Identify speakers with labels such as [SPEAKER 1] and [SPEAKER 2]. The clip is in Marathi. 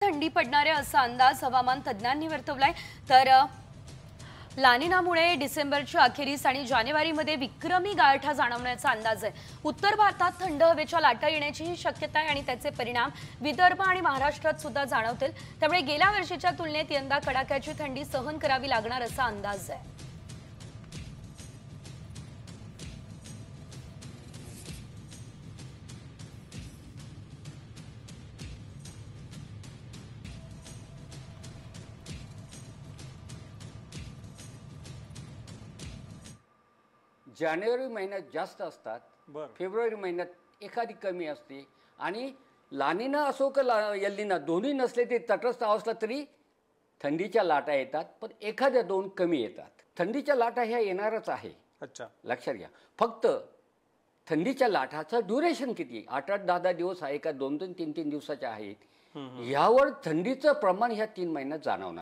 [SPEAKER 1] थंडी पडणार आहे असा अंदाज हवामान तज्ञांनी वर्तवलाय। तर लानिनामुळे डिसेंबरच्या अखेरीस आणि जानेवारीमध्ये विक्रमी गारठा जाणवण्याचा अंदाज आहे। उत्तर भारतात थंड हवेच्या लाटा येण्याची शक्यता आहे आणि त्याचे परिणाम विदर्भ आणि महाराष्ट्रात सुद्धा जाणवतील। त्यामुळे गेल्या वर्षीच्या तुलनेत यंदा कडाक्याची थंडी सहन करावी लागणार असा अंदाज आहे।
[SPEAKER 2] जानेवारी महिन्यात जास्त असतात, फेब्रुवारी महिन्यात एखादी कमी असते आणि लानिना असो का एलिना दोन्ही नसले ते तटस्थ असला तरी थंडीच्या लाटा येतात, पण एखाद्या दोन कमी येतात। थंडीच्या लाटा ह्या येणारच आहे। अच्छा, लक्षात घ्या। फक्त थंडीच्या लाटाचं ड्युरेशन किती, 8-8, 10-10 दिवस आहे का 2-2, 3-3 दिवसाच्या आहेत, यावर थंडीचं प्रमाण ह्या 3 महिन्यात जाणवणार।